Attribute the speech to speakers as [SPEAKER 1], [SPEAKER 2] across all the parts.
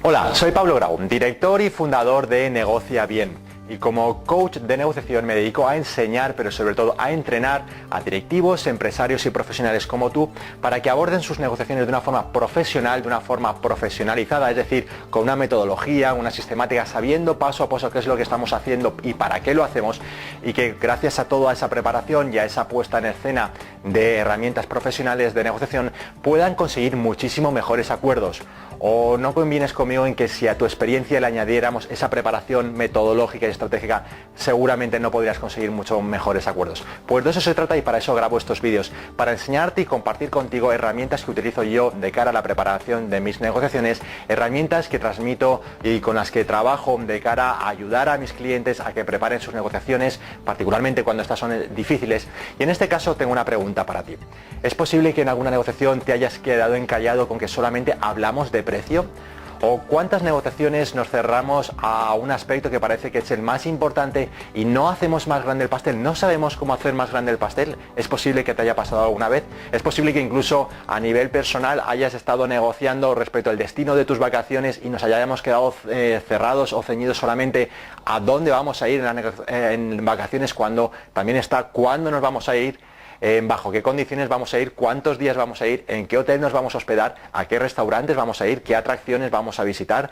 [SPEAKER 1] Hola, soy Pablo Grau, director y fundador de Negocia Bien. Y como coach de negociación me dedico a enseñar, pero sobre todo a entrenar a directivos, empresarios y profesionales como tú para que aborden sus negociaciones de una forma profesional, de una forma profesionalizada, es decir, con una metodología, una sistemática, sabiendo paso a paso qué es lo que estamos haciendo y para qué lo hacemos, y que gracias a toda esa preparación y a esa puesta en escena de herramientas profesionales de negociación puedan conseguir muchísimo mejores acuerdos. ¿O no convienes conmigo en que si a tu experiencia le añadiéramos esa preparación metodológica y estratégica, seguramente no podrías conseguir mucho mejores acuerdos? Pues de eso se trata y para eso grabo estos vídeos, para enseñarte y compartir contigo herramientas que utilizo yo de cara a la preparación de mis negociaciones, herramientas que transmito y con las que trabajo de cara a ayudar a mis clientes a que preparen sus negociaciones, particularmente cuando estas son difíciles. Y en este caso tengo una pregunta para ti. ¿Es posible que en alguna negociación te hayas quedado encallado con que solamente hablamos de precio? ¿O cuántas negociaciones nos cerramos a un aspecto que parece que es el más importante y no hacemos más grande el pastel? ¿No sabemos cómo hacer más grande el pastel? ¿Es posible que te haya pasado alguna vez? ¿Es posible que incluso a nivel personal hayas estado negociando respecto al destino de tus vacaciones y nos hayamos quedado cerrados o ceñidos solamente a dónde vamos a ir en vacaciones, cuando también está cuándo nos vamos a ir? Bajo qué condiciones vamos a ir, cuántos días vamos a ir, en qué hotel nos vamos a hospedar, a qué restaurantes vamos a ir, qué atracciones vamos a visitar,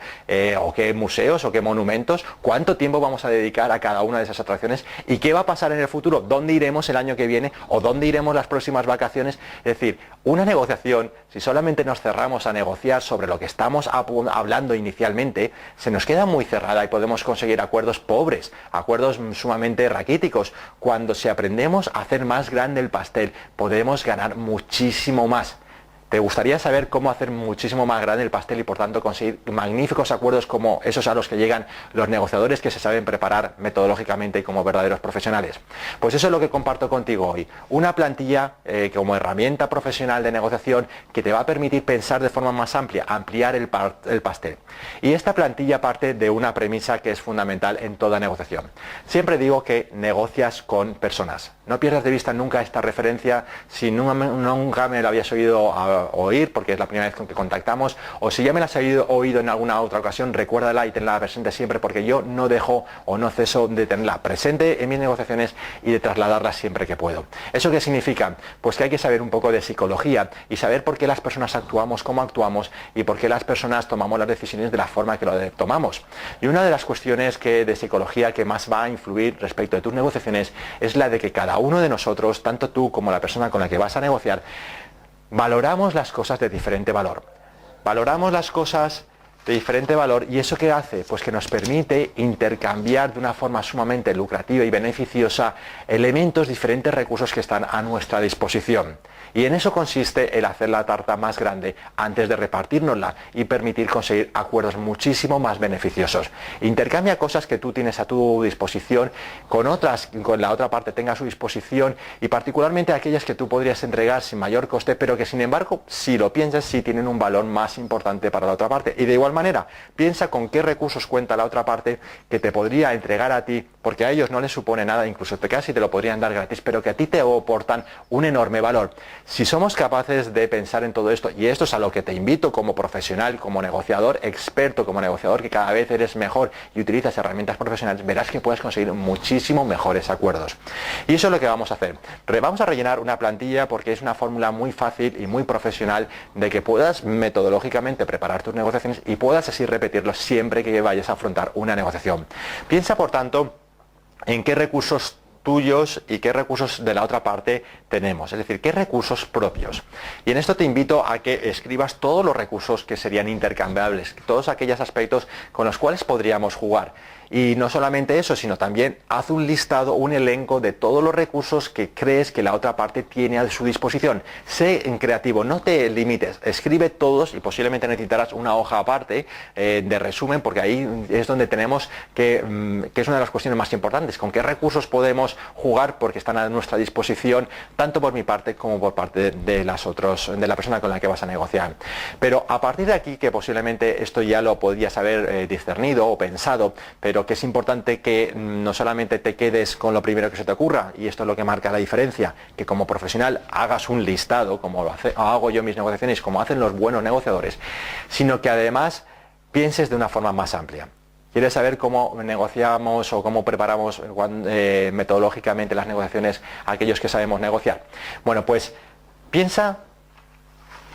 [SPEAKER 1] o qué museos o qué monumentos, cuánto tiempo vamos a dedicar a cada una de esas atracciones y qué va a pasar en el futuro, dónde iremos el año que viene o dónde iremos las próximas vacaciones. Es decir, una negociación, si solamente nos cerramos a negociar sobre lo que estamos hablando inicialmente, se nos queda muy cerrada y podemos conseguir acuerdos pobres, acuerdos sumamente raquíticos. Cuando si aprendemos a hacer más grande el pastel, podemos ganar muchísimo más. ¿Te gustaría saber cómo hacer muchísimo más grande el pastel y por tanto conseguir magníficos acuerdos como esos a los que llegan los negociadores que se saben preparar metodológicamente y como verdaderos profesionales? Pues eso es lo que comparto contigo hoy. Una plantilla como herramienta profesional de negociación que te va a permitir pensar de forma más amplia, ampliar el pastel. Y esta plantilla parte de una premisa que es fundamental en toda negociación. Siempre digo que negocias con personas. No pierdas de vista nunca esta referencia. Si nunca me lo habías oído oír, porque es la primera vez que contactamos, o si ya me la has oído en alguna otra ocasión, recuérdala y tenla presente siempre, porque yo no dejo o no ceso de tenerla presente en mis negociaciones y de trasladarla siempre que puedo. ¿Eso qué significa? Pues que hay que saber un poco de psicología y saber por qué las personas actuamos como actuamos y por qué las personas tomamos las decisiones de la forma que lo tomamos. Y una de las cuestiones de psicología que más va a influir respecto de tus negociaciones es la de que cada uno de nosotros, tanto tú como la persona con la que vas a negociar, valoramos las cosas de diferente valor. Valoramos las cosas de diferente valor, y ¿eso qué hace? Pues que nos permite intercambiar de una forma sumamente lucrativa y beneficiosa elementos, diferentes recursos que están a nuestra disposición. Y en eso consiste el hacer la tarta más grande antes de repartirnosla y permitir conseguir acuerdos muchísimo más beneficiosos. Intercambia cosas que tú tienes a tu disposición con otras, con la otra parte tenga a su disposición, y particularmente aquellas que tú podrías entregar sin mayor coste, pero que sin embargo, si lo piensas, sí tienen un valor más importante para la otra parte. Y de igual manera, piensa con qué recursos cuenta la otra parte que te podría entregar a ti, porque a ellos no les supone nada, incluso casi te lo podrían dar gratis, pero que a ti te aportan un enorme valor. Si somos capaces de pensar en todo esto, y esto es a lo que te invito como profesional, como negociador, experto como negociador, que cada vez eres mejor y utilizas herramientas profesionales, verás que puedes conseguir muchísimo mejores acuerdos. Y eso es lo que vamos a hacer. Vamos a rellenar una plantilla porque es una fórmula muy fácil y muy profesional de que puedas metodológicamente preparar tus negociaciones y puedas así repetirlo siempre que vayas a afrontar una negociación. Piensa, por tanto, en qué recursos tuyos y qué recursos de la otra parte tenemos, es decir, qué recursos propios. Y en esto te invito a que escribas todos los recursos que serían intercambiables, todos aquellos aspectos con los cuales podríamos jugar. Y no solamente eso, sino también haz un listado, un elenco de todos los recursos que crees que la otra parte tiene a su disposición. Sé creativo, no te limites, escribe todos, y posiblemente necesitarás una hoja aparte de resumen, porque ahí es donde tenemos que es una de las cuestiones más importantes, con qué recursos podemos jugar porque están a nuestra disposición, tanto por mi parte como por parte de de la persona con la que vas a negociar. Pero a partir de aquí, que posiblemente esto ya lo podías haber discernido o pensado, pero que es importante que no solamente te quedes con lo primero que se te ocurra, y esto es lo que marca la diferencia, que como profesional hagas un listado, como hago yo en mis negociaciones, como hacen los buenos negociadores, sino que además pienses de una forma más amplia. ¿Quieres saber cómo negociamos o cómo preparamos metodológicamente las negociaciones a aquellos que sabemos negociar? Bueno, pues piensa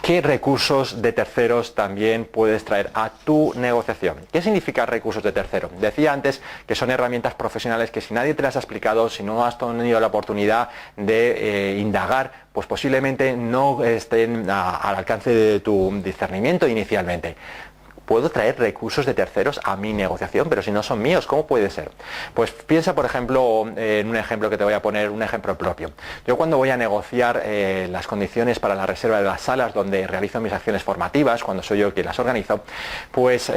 [SPEAKER 1] qué recursos de terceros también puedes traer a tu negociación. ¿Qué significa recursos de tercero? Decía antes que son herramientas profesionales que si nadie te las ha explicado, si no has tenido la oportunidad de indagar, pues posiblemente no estén al alcance de tu discernimiento inicialmente. ¿Puedo traer recursos de terceros a mi negociación? Pero si no son míos, ¿cómo puede ser? Pues piensa, por ejemplo, en un ejemplo que te voy a poner, un ejemplo propio. Yo cuando voy a negociar las condiciones para la reserva de las salas donde realizo mis acciones formativas, cuando soy yo quien las organizo, pues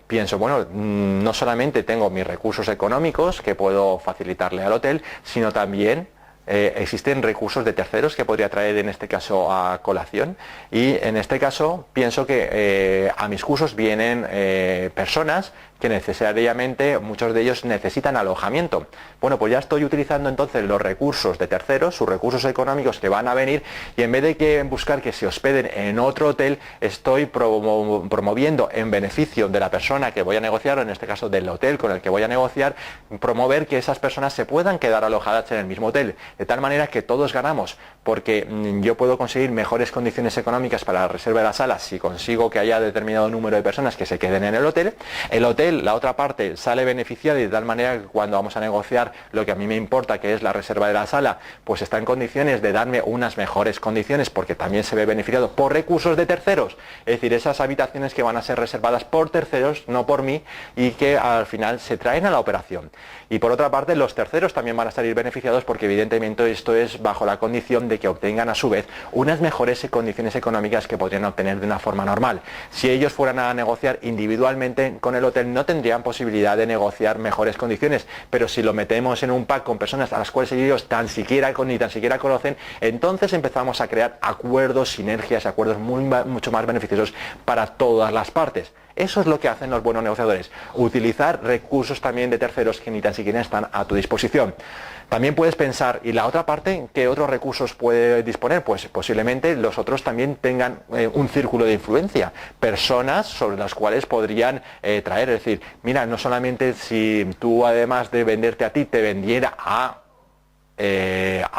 [SPEAKER 1] pienso, bueno, no solamente tengo mis recursos económicos que puedo facilitarle al hotel, sino también existen recursos de terceros que podría traer en este caso a colación, y en este caso pienso que a mis cursos vienen personas que necesariamente muchos de ellos necesitan alojamiento. Bueno, pues ya estoy utilizando entonces los recursos de terceros, sus recursos económicos que van a venir, y en vez de que buscar que se hospeden en otro hotel, estoy promoviendo en beneficio de la persona que voy a negociar, o en este caso del hotel con el que voy a negociar, promover que esas personas se puedan quedar alojadas en el mismo hotel, de tal manera que todos ganamos, porque yo puedo conseguir mejores condiciones económicas para la reserva de las salas si consigo que haya determinado número de personas que se queden en el hotel, la otra parte sale beneficiada, y de tal manera que cuando vamos a negociar lo que a mí me importa, que es la reserva de la sala, pues está en condiciones de darme unas mejores condiciones, porque también se ve beneficiado por recursos de terceros, es decir, esas habitaciones que van a ser reservadas por terceros, no por mí, y que al final se traen a la operación. Y por otra parte, los terceros también van a salir beneficiados, porque evidentemente esto es bajo la condición de que obtengan a su vez unas mejores condiciones económicas que podrían obtener de una forma normal. Si ellos fueran a negociar individualmente con el hotel, no tendrían posibilidad de negociar mejores condiciones, pero si lo metemos en un pack con personas a las cuales ellos ni tan siquiera conocen, entonces empezamos a crear acuerdos, sinergias, acuerdos mucho más beneficiosos para todas las partes. Eso es lo que hacen los buenos negociadores, utilizar recursos también de terceros que ni tan siquiera están a tu disposición. También puedes pensar, ¿y la otra parte qué otros recursos puede disponer? Pues posiblemente los otros también tengan un círculo de influencia, personas sobre las cuales podrían traer, es decir, mira, no solamente si tú además de venderte a ti te vendiera a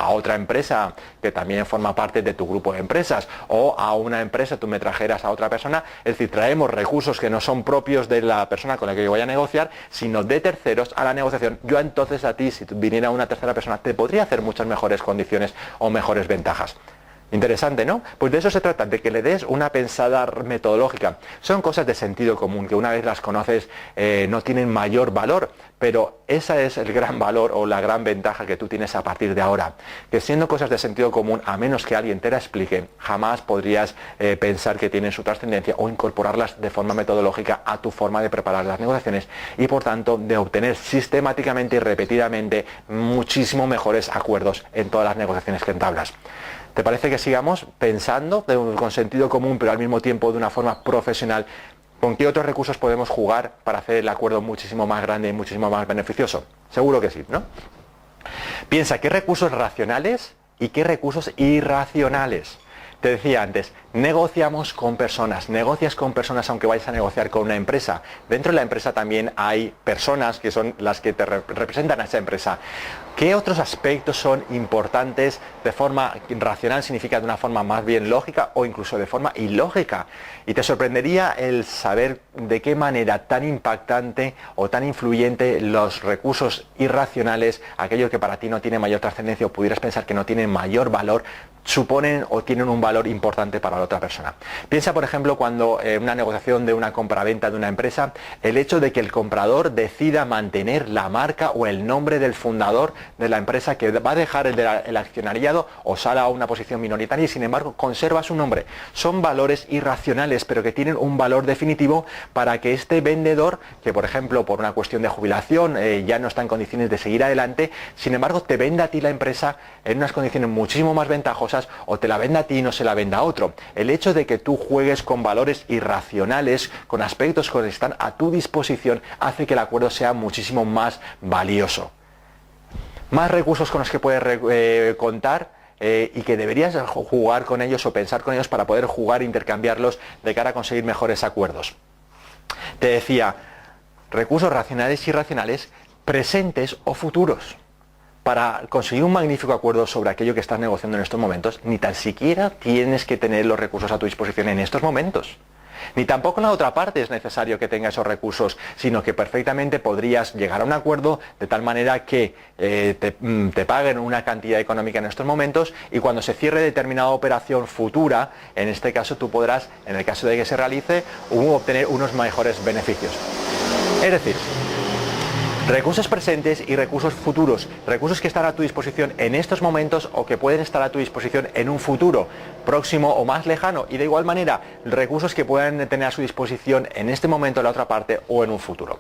[SPEAKER 1] otra empresa que también forma parte de tu grupo de empresas, o a una empresa tú me trajeras a otra persona, es decir, traemos recursos que no son propios de la persona con la que yo voy a negociar, sino de terceros a la negociación. Yo entonces a ti, si viniera una tercera persona, te podría hacer muchas mejores condiciones o mejores ventajas. Interesante, ¿no? Pues de eso se trata, de que le des una pensada metodológica. Son cosas de sentido común que una vez las conoces no tienen mayor valor, pero ese es el gran valor o la gran ventaja que tú tienes a partir de ahora. Que siendo cosas de sentido común, a menos que alguien te la explique, jamás podrías pensar que tienen su trascendencia o incorporarlas de forma metodológica a tu forma de preparar las negociaciones, y por tanto de obtener sistemáticamente y repetidamente muchísimo mejores acuerdos en todas las negociaciones que entablas. ¿Te parece que sigamos pensando con sentido común, pero al mismo tiempo de una forma profesional, con qué otros recursos podemos jugar para hacer el acuerdo muchísimo más grande y muchísimo más beneficioso? Seguro que sí, ¿no? Piensa qué recursos racionales y qué recursos irracionales. Te decía antes, negociamos con personas, negocias con personas aunque vayas a negociar con una empresa. Dentro de la empresa también hay personas que son las que te representan a esa empresa. ¿Qué otros aspectos son importantes de forma racional? Significa de una forma más bien lógica o incluso de forma ilógica. Y te sorprendería el saber de qué manera tan impactante o tan influyente los recursos irracionales, aquellos que para ti no tienen mayor trascendencia o pudieras pensar que no tienen mayor valor, suponen o tienen un valor importante para la otra persona. Piensa, por ejemplo, cuando en una negociación de una compraventa de una empresa, el hecho de que el comprador decida mantener la marca o el nombre del fundador de la empresa, que va a dejar el accionariado o sale a una posición minoritaria y sin embargo conserva su nombre. Son valores irracionales, pero que tienen un valor definitivo para que este vendedor, que por ejemplo por una cuestión de jubilación ya no está en condiciones de seguir adelante, sin embargo te venda a ti la empresa en unas condiciones muchísimo más ventajosas, o te la venda a ti y no se la venda a otro. El hecho de que tú juegues con valores irracionales, con aspectos que están a tu disposición, hace que el acuerdo sea muchísimo más valioso. Más recursos con los que puedes contar y que deberías jugar con ellos o pensar con ellos para poder jugar e intercambiarlos de cara a conseguir mejores acuerdos. Te decía, recursos racionales y irracionales, presentes o futuros. Para conseguir un magnífico acuerdo sobre aquello que estás negociando en estos momentos, ni tan siquiera tienes que tener los recursos a tu disposición en estos momentos. Ni tampoco en la otra parte es necesario que tenga esos recursos, sino que perfectamente podrías llegar a un acuerdo de tal manera que te paguen una cantidad económica en estos momentos, y cuando se cierre determinada operación futura, en este caso tú podrás, en el caso de que se realice, obtener unos mejores beneficios. Es decir, recursos presentes y recursos futuros, recursos que están a tu disposición en estos momentos o que pueden estar a tu disposición en un futuro próximo o más lejano, y de igual manera recursos que puedan tener a su disposición en este momento en la otra parte o en un futuro.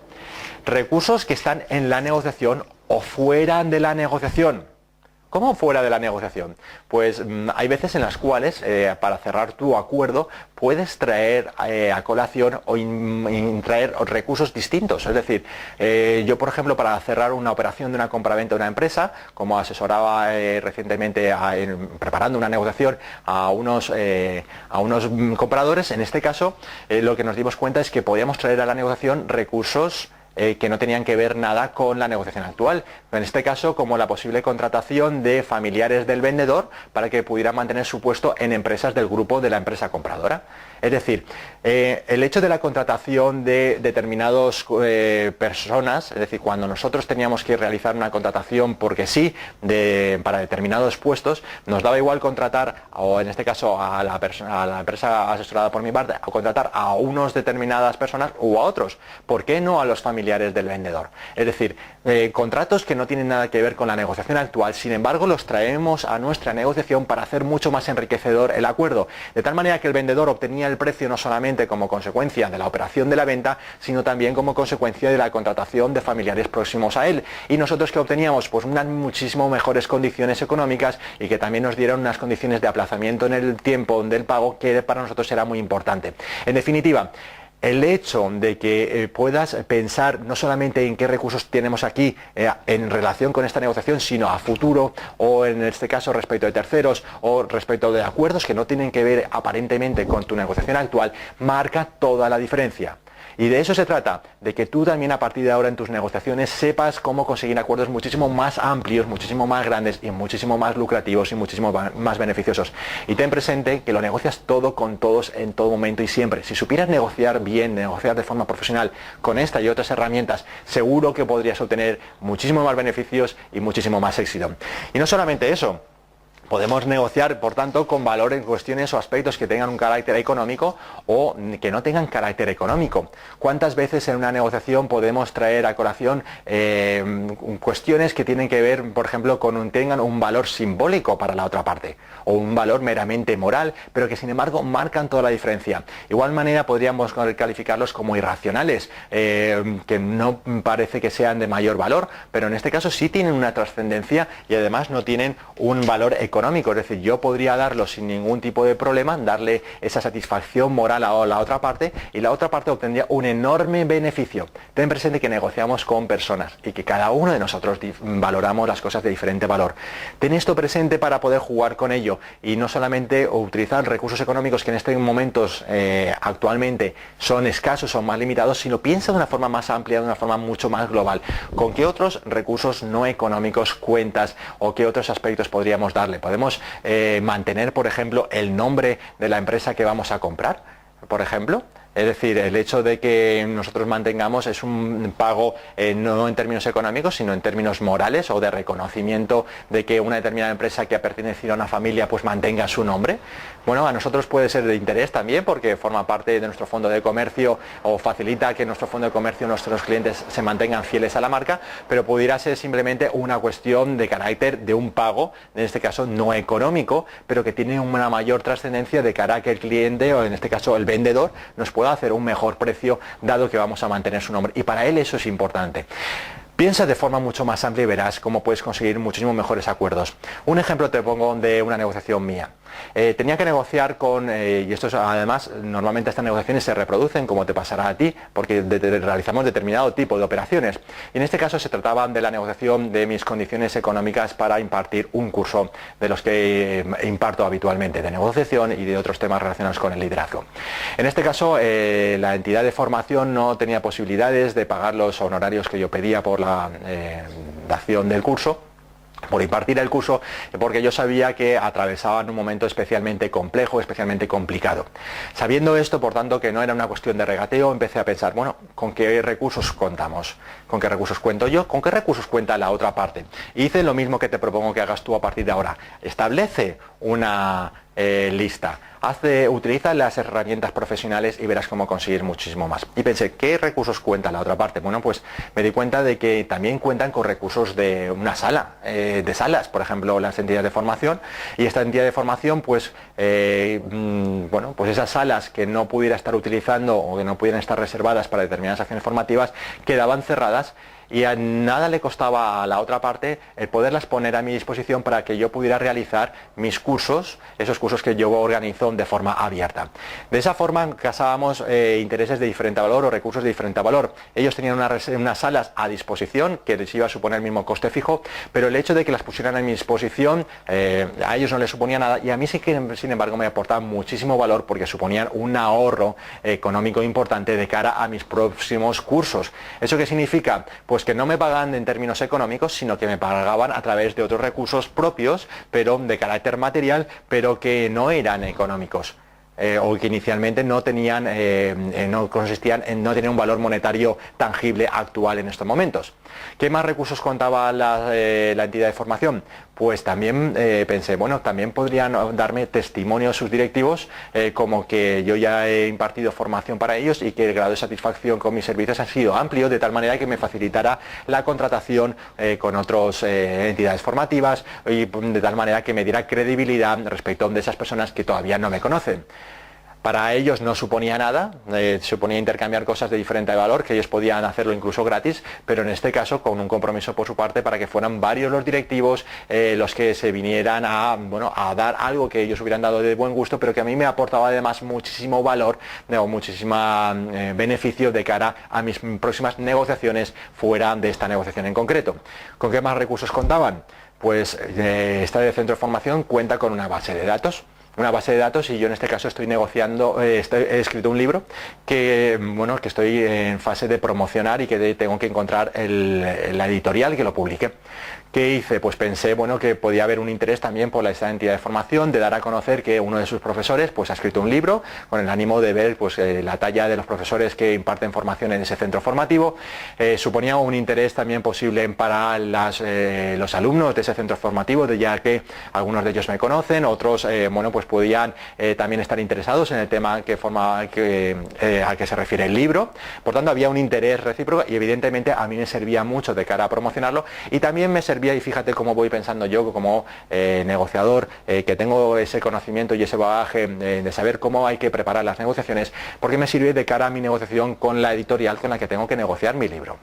[SPEAKER 1] Recursos que están en la negociación o fuera de la negociación. ¿Cómo fuera de la negociación? Pues hay veces en las cuales para cerrar tu acuerdo puedes traer a colación o traer recursos distintos. Es decir, yo por ejemplo, para cerrar una operación de una compraventa de una empresa, como asesoraba recientemente preparando una negociación a unos compradores, en este caso lo que nos dimos cuenta es que podíamos traer a la negociación recursos que no tenían que ver nada con la negociación actual. En este caso, como la posible contratación de familiares del vendedor para que pudiera mantener su puesto en empresas del grupo de la empresa compradora. Es decir, el hecho de la contratación de determinadas personas, es decir, cuando nosotros teníamos que realizar una contratación porque sí, para determinados puestos, nos daba igual contratar, o en este caso a la empresa asesorada por mi parte, o contratar a unos determinadas personas u a otros. ¿Por qué no a los familiares del vendedor? Es decir, contratos que no tienen nada que ver con la negociación actual, sin embargo los traemos a nuestra negociación para hacer mucho más enriquecedor el acuerdo, de tal manera que el vendedor obtenía el precio no solamente como consecuencia de la operación de la venta, sino también como consecuencia de la contratación de familiares próximos a él, y nosotros que obteníamos pues unas muchísimo mejores condiciones económicas, y que también nos dieron unas condiciones de aplazamiento en el tiempo del pago que para nosotros era muy importante. En definitiva, el hecho de que puedas pensar no solamente en qué recursos tenemos aquí en relación con esta negociación, sino a futuro, o en este caso respecto de terceros, o respecto de acuerdos que no tienen que ver aparentemente con tu negociación actual, marca toda la diferencia. Y de eso se trata, de que tú también a partir de ahora en tus negociaciones sepas cómo conseguir acuerdos muchísimo más amplios, muchísimo más grandes y muchísimo más lucrativos y muchísimo más beneficiosos. Y ten presente que lo negocias todo con todos en todo momento y siempre. Si supieras negociar bien, negociar de forma profesional con esta y otras herramientas, seguro que podrías obtener muchísimo más beneficios y muchísimo más éxito. Y no solamente eso. Podemos negociar, por tanto, con valor en cuestiones o aspectos que tengan un carácter económico o que no tengan carácter económico. ¿Cuántas veces en una negociación podemos traer a colación cuestiones que tienen que ver, por ejemplo, tengan un valor simbólico para la otra parte, o un valor meramente moral, pero que sin embargo marcan toda la diferencia? Igual manera podríamos calificarlos como irracionales, que no parece que sean de mayor valor, pero en este caso sí tienen una trascendencia y además no tienen un valor económico. Es decir, yo podría darlo sin ningún tipo de problema, darle esa satisfacción moral a la otra parte, y la otra parte obtendría un enorme beneficio. Ten presente que negociamos con personas y que cada uno de nosotros valoramos las cosas de diferente valor. Ten esto presente para poder jugar con ello y no solamente utilizar recursos económicos que en estos momentos actualmente son escasos, son más limitados, sino piensa de una forma más amplia, de una forma mucho más global. ¿Con qué otros recursos no económicos cuentas o qué otros aspectos podríamos darle? Podemos mantener, por ejemplo, el nombre de la empresa que vamos a comprar, por ejemplo. Es decir, el hecho de que nosotros mantengamos es un pago no en términos económicos, sino en términos morales o de reconocimiento de que una determinada empresa que ha pertenecido a una familia pues mantenga su nombre. Bueno, a nosotros puede ser de interés también porque forma parte de nuestro fondo de comercio o facilita que nuestro fondo de comercio, nuestros clientes se mantengan fieles a la marca, pero pudiera ser simplemente una cuestión de carácter de un pago, en este caso no económico, pero que tiene una mayor trascendencia de cara a que el cliente, o en este caso el vendedor, nos pueda hacer un mejor precio dado que vamos a mantener su nombre, y para él eso es importante. Piensa de forma mucho más amplia y verás cómo puedes conseguir muchísimos mejores acuerdos. Un ejemplo te pongo de una negociación mía. Tenía que negociar con, y esto además, normalmente estas negociaciones se reproducen, como te pasará a ti, porque realizamos determinado tipo de operaciones. Y en este caso se trataba de la negociación de mis condiciones económicas para impartir un curso de los que imparto habitualmente, de negociación y de otros temas relacionados con el liderazgo. En este caso, la entidad de formación no tenía posibilidades de pagar los honorarios que yo pedía por la dación del curso, por impartir el curso, porque yo sabía que atravesaban un momento especialmente complejo, especialmente complicado. Sabiendo esto, por tanto, que no era una cuestión de regateo, empecé a pensar, bueno, ¿con qué recursos contamos? ¿Con qué recursos cuento yo? ¿Con qué recursos cuenta la otra parte? Y hice lo mismo que te propongo que hagas tú a partir de ahora. Establece una lista. Utiliza las herramientas profesionales y verás cómo conseguir muchísimo más. Y pensé, ¿qué recursos cuenta la otra parte? Bueno, pues me di cuenta de que también cuentan con recursos de una sala, de salas, por ejemplo, las entidades de formación. Y esta entidad de formación, pues, bueno, pues esas salas que no pudiera estar utilizando o que no pudieran estar reservadas para determinadas acciones formativas, quedaban cerradas. Y a nada le costaba a la otra parte el poderlas poner a mi disposición para que yo pudiera realizar mis cursos, esos cursos que yo organizo de forma abierta. De esa forma casábamos intereses de diferente valor o recursos de diferente valor. Ellos tenían unas salas a disposición que les iba a suponer el mismo coste fijo, pero el hecho de que las pusieran a mi disposición a ellos no les suponía nada y a mí sí que, sin embargo, me aportaban muchísimo valor porque suponían un ahorro económico importante de cara a mis próximos cursos. ¿Eso qué significa? Pues que no me pagaban en términos económicos, sino que me pagaban a través de otros recursos propios, pero de carácter material, pero que no eran económicos. O que inicialmente no tenían, no tenían un valor monetario tangible actual en estos momentos. ¿Qué más recursos contaba la entidad de formación? Pues también pensé, bueno, también podrían darme testimonios sus directivos, como que yo ya he impartido formación para ellos y que el grado de satisfacción con mis servicios ha sido amplio, de tal manera que me facilitará la contratación con otras entidades formativas y de tal manera que me diera credibilidad respecto de esas personas que todavía no me conocen. Para ellos no suponía nada, suponía intercambiar cosas de diferente valor, que ellos podían hacerlo incluso gratis, pero en este caso con un compromiso por su parte para que fueran varios los directivos los que se vinieran a dar algo que ellos hubieran dado de buen gusto, pero que a mí me aportaba además muchísimo valor o muchísimo beneficio de cara a mis próximas negociaciones fuera de esta negociación en concreto. ¿Con qué más recursos contaban? Pues este centro de formación cuenta con una base de datos. Y yo en este caso estoy negociando, he escrito un libro que estoy en fase de promocionar y que tengo que encontrar la editorial que lo publique. ¿Qué hice? Pues pensé, bueno, que podía haber un interés también por esa entidad de formación de dar a conocer que uno de sus profesores pues ha escrito un libro con el ánimo de ver pues la talla de los profesores que imparten formación en ese centro formativo. Suponía un interés también posible para los alumnos de ese centro formativo, ya que algunos de ellos me conocen, otros pues podían también estar interesados en el tema al que se refiere el libro. Por tanto, había un interés recíproco y evidentemente a mí me servía mucho de cara a promocionarlo y también me servía, y fíjate cómo voy pensando yo como negociador, que tengo ese conocimiento y ese bagaje de saber cómo hay que preparar las negociaciones, porque me sirve de cara a mi negociación con la editorial con la que tengo que negociar mi libro.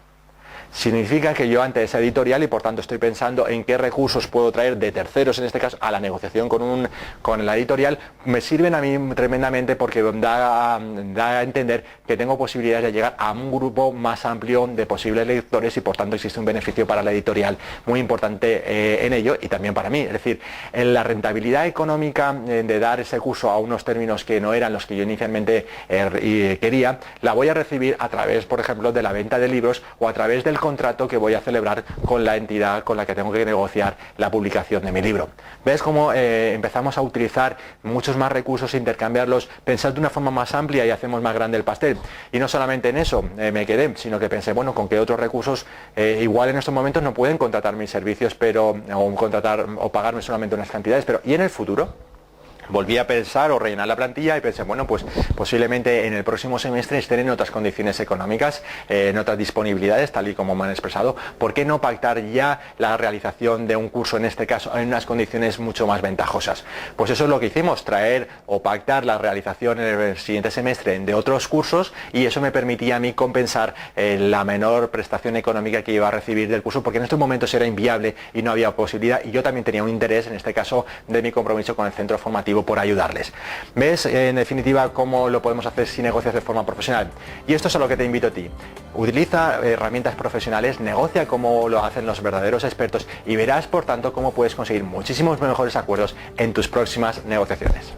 [SPEAKER 1] Significa que yo ante esa editorial y por tanto estoy pensando en qué recursos puedo traer de terceros, en este caso a la negociación con la editorial, me sirven a mí tremendamente porque da a entender que tengo posibilidades de llegar a un grupo más amplio de posibles lectores y por tanto existe un beneficio para la editorial muy importante en ello y también para mí. Es decir, en la rentabilidad económica de dar ese curso a unos términos que no eran los que yo inicialmente quería, la voy a recibir a través, por ejemplo, de la venta de libros o a través del contrato que voy a celebrar con la entidad con la que tengo que negociar la publicación de mi libro. ¿Ves cómo empezamos a utilizar muchos más recursos, intercambiarlos, pensar de una forma más amplia y hacemos más grande el pastel? Y no solamente en eso me quedé, sino que pensé, bueno, con qué otros recursos igual en estos momentos no pueden contratar mis servicios, o pagarme solamente unas cantidades, pero ¿y en el futuro? Volví a pensar o rellenar la plantilla y pensé, bueno, pues posiblemente en el próximo semestre estén en otras condiciones económicas, en otras disponibilidades, tal y como me han expresado. ¿Por qué no pactar ya la realización de un curso, en este caso, en unas condiciones mucho más ventajosas? Pues eso es lo que hicimos, traer o pactar la realización en el siguiente semestre de otros cursos y eso me permitía a mí compensar la menor prestación económica que iba a recibir del curso, porque en estos momentos era inviable y no había posibilidad y yo también tenía un interés, en este caso, de mi compromiso con el centro formativo motivo por ayudarles. ¿Ves en definitiva cómo lo podemos hacer si negocias de forma profesional? Y esto es a lo que te invito a ti. Utiliza herramientas profesionales, negocia como lo hacen los verdaderos expertos y verás por tanto cómo puedes conseguir muchísimos mejores acuerdos en tus próximas negociaciones.